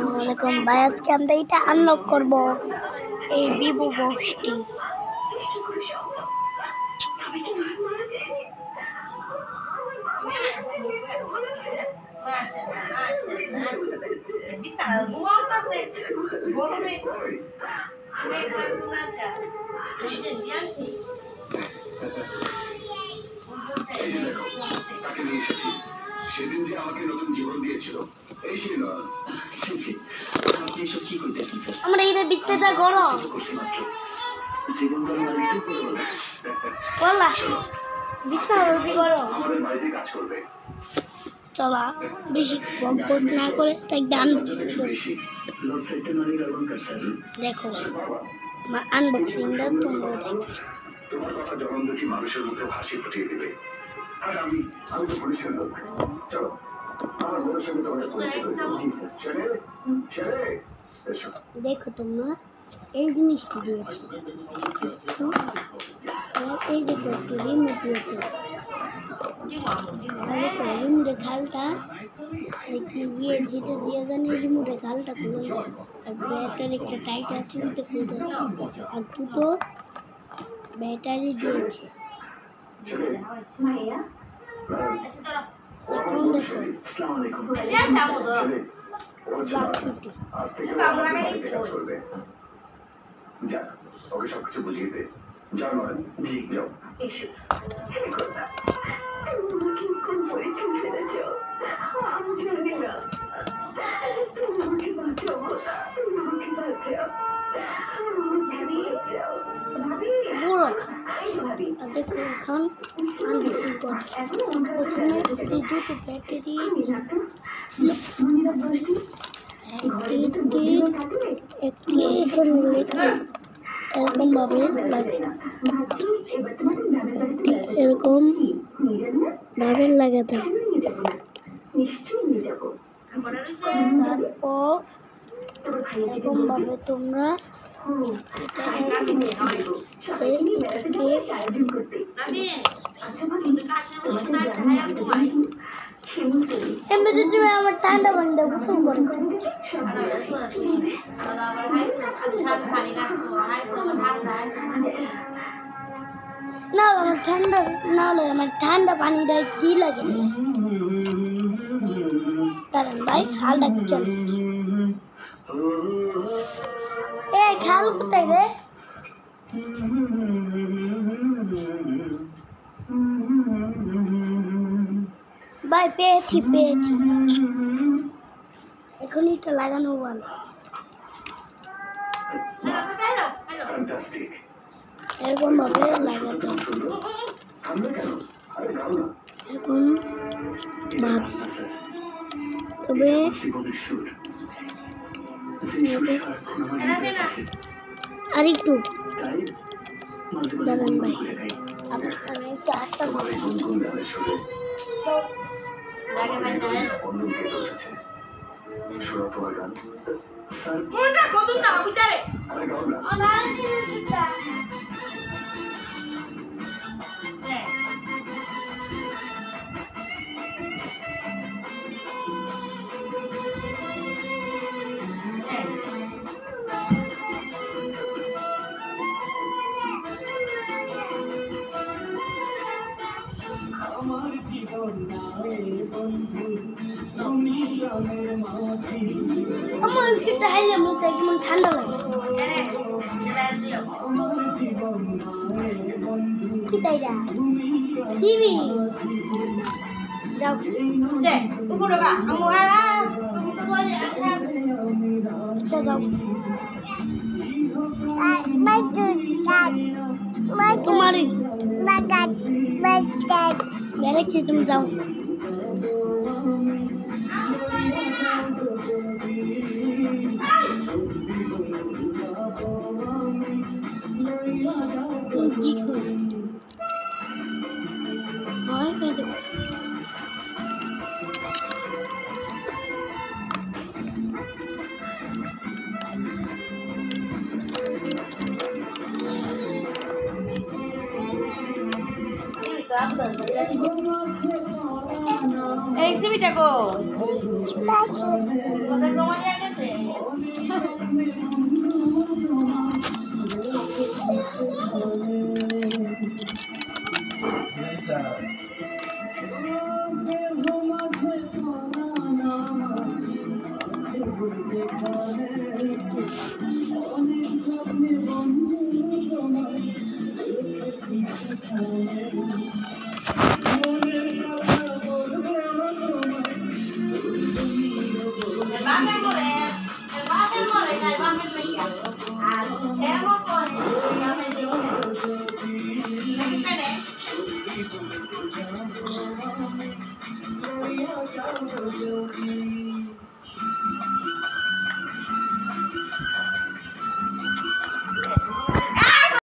আসসালামু আলাইকুম ভাই, আজকে আমরা এটা আনলক করব এই ভিভো বক্সটি। সেদিন যে আমাকে নতুন জীবন দিয়েছিল এই ছিল আমরা এটা বিক্রেতা করো বলা বিছানা করো আমাদের বাড়িতে কাজ করবে। চলা বেশি বক বক না করে তাই গান দেখো আনবক্সিংটা তোমরা দেখবে। তোমার কথা যখন দেখি মানুষের মুখে হাসি ফুটিয়ে দেবে। আর আমি তো বলেছিলাম চলো আমার বোনের সঙ্গে তোমার দেখো তোমরা এই জিনিসটি দিয়েছি, এই দেখো একটু রিমোট দিয়েছে, রিমোটের খালটা ইয়ে যেটা দিয়ে জানি রিমোটের খালটা খুলে আর ব্যাটারি একটা টাইট আছে ওইটা খুলতে আর দুটো ব্যাটারি দিয়েছে। এখন দেখো ওকে সবকিছু বুঝিয়ে দে। যাও নয় যাও দেখো এখন আনবক্সিং করছি। প্রথমে যে দুটো ব্যাটারি একটি এখানে এরকম ভাবে লাগে, এরকম ভাবে লাগাতে তারপর এরকম ভাবে তোমরা এমনিতে তুমি আমার ঠান্ডা পানি দিয়ে গোসল করেছো না, আমার ঠান্ডা না হলে আমার ঠান্ডা পানিটাই কি লাগে কারণ ভাই খালটা চল এই খাল কোথায় রে? ভাই পেয়েছি এখন এটা লাগানো ভালো। এরকম ভাবে লাগাতে এরকম ভাবে, তবে আর একটু দাঁড়ান ভাই, আমি একটু আস্তে আমার সেটা হাইলে মুখটা কেমন ঠান্ডা লাগে কি তাই না সিবি যাও সে উপরে বা আমু আলা তুমি তো বলে আচ্ছা যাও তোমারই মেরে খেয়ে তুমি যাও। কি এই সিবিটা গো তোমাদের জমা নিয়ে গেছে আমি